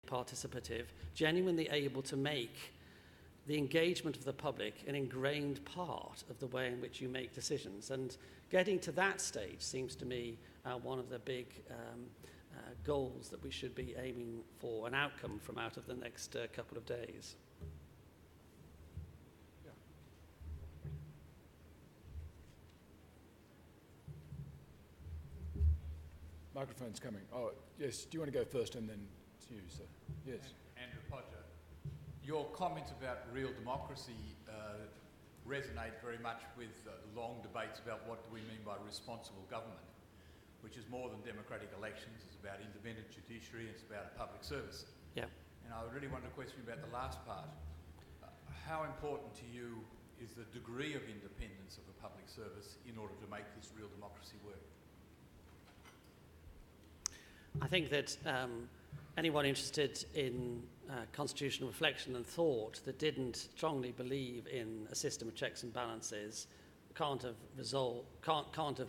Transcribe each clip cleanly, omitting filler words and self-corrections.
participative, genuinely able to make the engagement of the public an ingrained part of the way in which you make decisions. And getting to that stage seems to me one of the big goals that we should be aiming for, an outcome from out of the next couple of days. Yeah. Microphone's coming. Oh, yes. Do you want to go first and then to you, sir? Yes. Andrew Podger. Your comments about real democracy resonate very much with long debates about what do we mean by responsible government, which is more than democratic elections. It's about independent judiciary, it's about a public service. Yeah. And I really wanted to question you about the last part. How important to you is the degree of independence of the public service in order to make this real democracy work? I think that anyone interested in constitutional reflection and thought that didn't strongly believe in a system of checks and balances can't have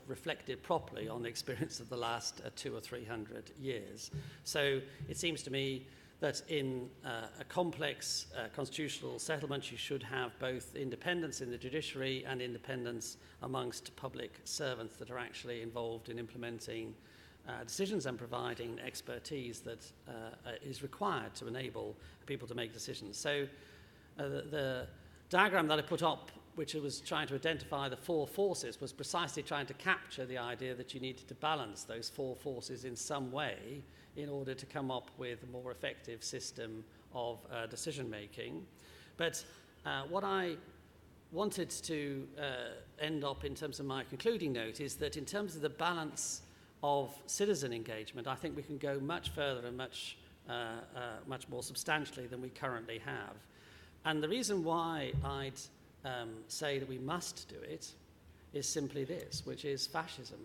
reflected properly on the experience of the last 200 or 300 years. So it seems to me that in a complex constitutional settlement, you should have both independence in the judiciary and independence amongst public servants that are actually involved in implementing decisions and providing expertise that is required to enable people to make decisions. So the diagram that I put up, which was trying to identify the four forces, was precisely trying to capture the idea that you needed to balance those four forces in some way in order to come up with a more effective system of decision making. But what I wanted to end up in terms of my concluding note is that in terms of the balance of citizen engagement, I think we can go much further and much more substantially than we currently have. And the reason why I'd say that we must do it is simply this, which is fascism.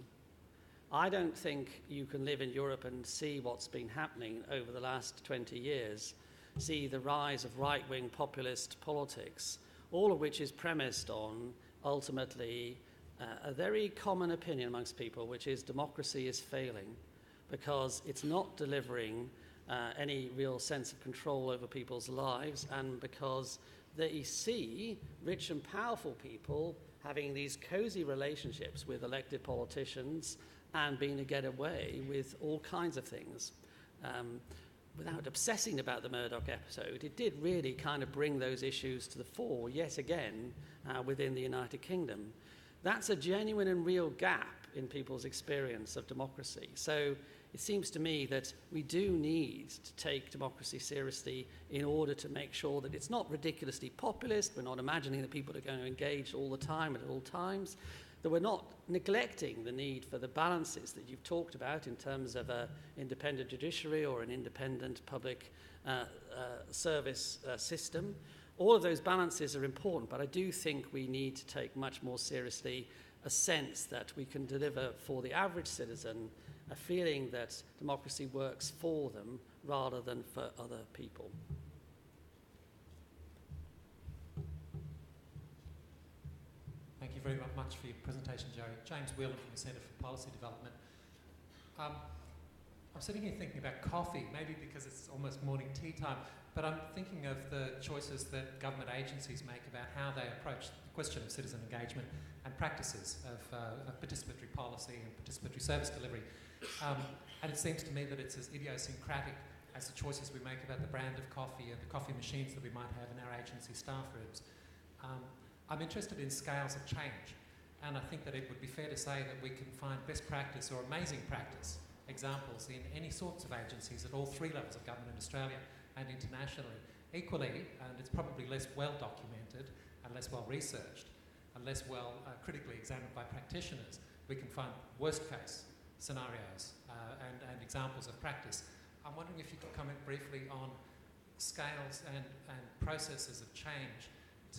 I don't think you can live in Europe and see what's been happening over the last 20 years, see the rise of right-wing populist politics, all of which is premised on ultimately a very common opinion amongst people, which is democracy is failing because it's not delivering any real sense of control over people's lives, and because they see rich and powerful people having these cozy relationships with elected politicians and being to get away with all kinds of things. Without obsessing about the Murdoch episode, it did really kind of bring those issues to the fore yet again within the United Kingdom. That's a genuine and real gap in people's experience of democracy. So it seems to me that we do need to take democracy seriously in order to make sure that it's not ridiculously populist, we're not imagining that people are going to engage all the time at all times, that we're not neglecting the need for the balances that you've talked about in terms of an independent judiciary or an independent public service system. All of those balances are important, but I do think we need to take much more seriously a sense that we can deliver for the average citizen a feeling that democracy works for them rather than for other people. Thank you very much for your presentation, Gerry. James Whelan from the Centre for Policy Development. I'm sitting here thinking about coffee, maybe because it's almost morning tea time, but I'm thinking of the choices that government agencies make about how they approach the question of citizen engagement and practices of participatory policy and participatory service delivery. And it seems to me that it's as idiosyncratic as the choices we make about the brand of coffee and the coffee machines that we might have in our agency staff rooms. I'm interested in scales of change, and I think that it would be fair to say that we can find best practice or amazing practice examples in any sorts of agencies at all three levels of government in Australia and internationally. Equally, and it's probably less well documented and less well researched and less well critically examined by practitioners, we can find worst case scenarios and examples of practice. I'm wondering if you could comment briefly on scales and processes of change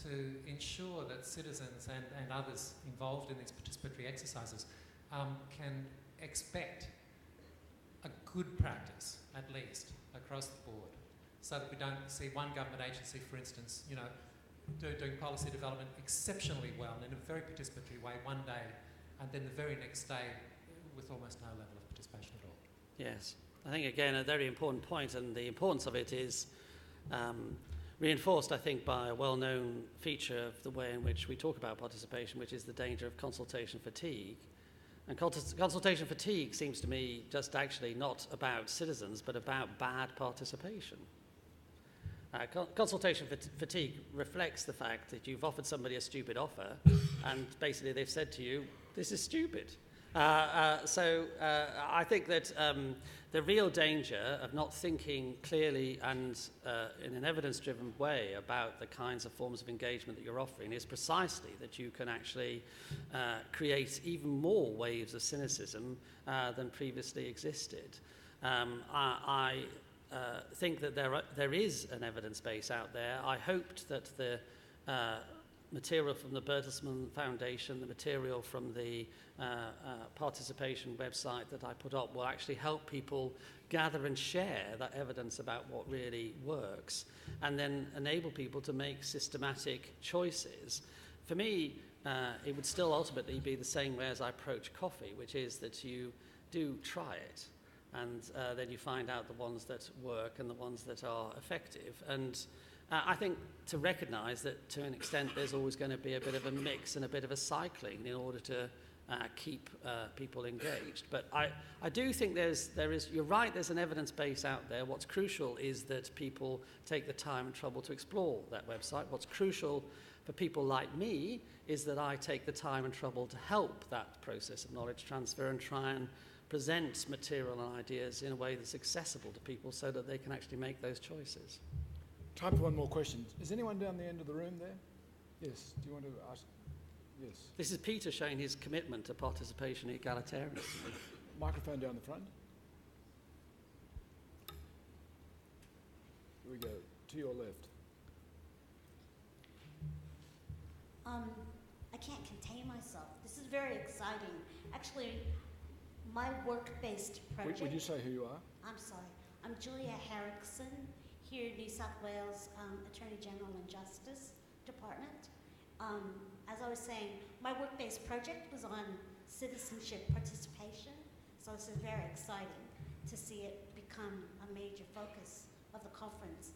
to ensure that citizens and others involved in these participatory exercises can expect a good practice, at least, across the board, so that we don't see one government agency, for instance, doing policy development exceptionally well in a very participatory way one day, and then the very next day with almost no level of participation at all. Yes. I think, again, a very important point, and the importance of it is reinforced, I think, by a well-known feature of the way in which we talk about participation, which is the danger of consultation fatigue. And consultation fatigue seems to me just actually not about citizens, but about bad participation. Consultation fatigue reflects the fact that you've offered somebody a stupid offer, and basically they've said to you, this is stupid. So I think that the real danger of not thinking clearly and in an evidence-driven way about the kinds of forms of engagement that you're offering is precisely that you can actually create even more waves of cynicism than previously existed. I think that there is an evidence base out there. I hoped that the material from the Bertelsmann Foundation, the material from the participation website that I put up will actually help people gather and share that evidence about what really works, and then enable people to make systematic choices. For me, it would still ultimately be the same way as I approach coffee, which is that you do try it, and then you find out the ones that work and the ones that are effective. And I think to recognise that to an extent there's always going to be a bit of a mix and a bit of a cycling in order to keep people engaged. But I do think there is, you're right, there's an evidence base out there. What's crucial is that people take the time and trouble to explore that website. What's crucial for people like me is that I take the time and trouble to help that process of knowledge transfer and try and present material and ideas in a way that's accessible to people so that they can actually make those choices. Time for one more question. Is anyone down the end of the room there? Yes. Do you want to ask? Yes. This is Peter showing his commitment to participation and egalitarianism. Microphone down the front. Here we go. To your left. I can't contain myself. This is very exciting. Actually, my work-based project... Would you say who you are? I'm sorry. I'm Julia Harrickson, here in New South Wales Attorney General and Justice Department. As I was saying, my work-based project was on citizenship participation, so this is very exciting to see it become a major focus of the conference.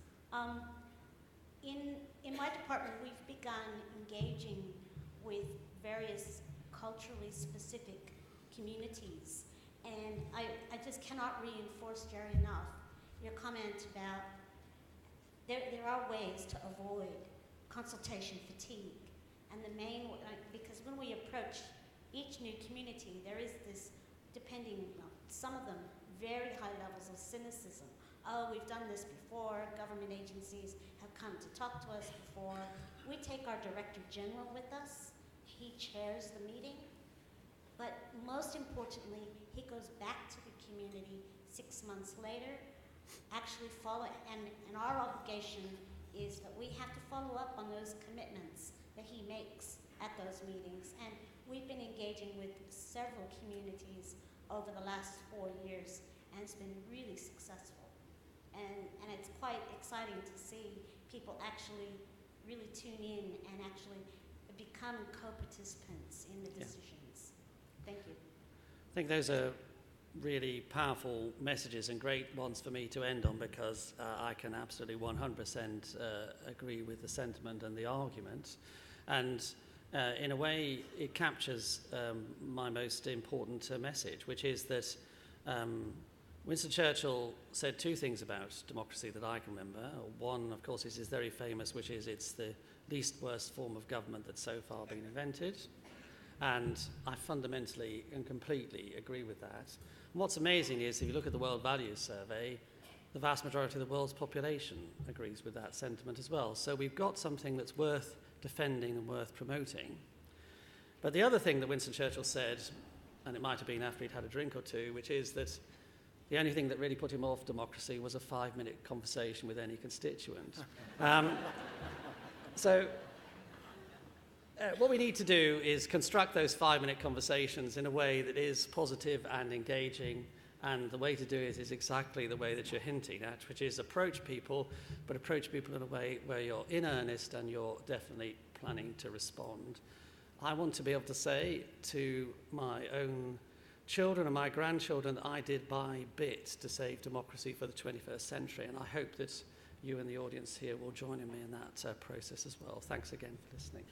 In my department, we've begun engaging with various culturally specific communities, and I just cannot reinforce, Gerry, enough your comment about there are ways to avoid consultation fatigue. And the main, because when we approach each new community, there is this, depending on some of them, very high levels of cynicism. Oh, we've done this before, government agencies have come to talk to us before. We take our Director General with us, he chairs the meeting, but most importantly, he goes back to the community 6 months later, actually follow, and our obligation is that we have to follow up on those commitments that he makes at those meetings. And we've been engaging with several communities over the last 4 years, and it's been really successful. And it's quite exciting to see people actually really tune in and actually become co-participants in the decisions. Thank you. I think those are really powerful messages and great ones for me to end on, because I can absolutely 100% agree with the sentiment and the argument. And in a way, it captures my most important message, which is that Winston Churchill said 2 things about democracy that I can remember. One, of course, is his very famous, which is it's the least worst form of government that's so far been invented. And I fundamentally and completely agree with that. And what's amazing is if you look at the World Values Survey, the vast majority of the world's population agrees with that sentiment as well. So we've got something that's worth defending and worth promoting. But the other thing that Winston Churchill said, and it might have been after he'd had a drink or two, which is that the only thing that really put him off democracy was a 5-minute conversation with any constituent. What we need to do is construct those 5-minute conversations in a way that is positive and engaging, and the way to do it is exactly the way that you're hinting at, which is approach people, but approach people in a way where you're in earnest and you're definitely planning to respond. I want to be able to say to my own children and my grandchildren that I did by bit to save democracy for the 21st century. And I hope that you in the audience here will join me in that process as well. Thanks again for listening.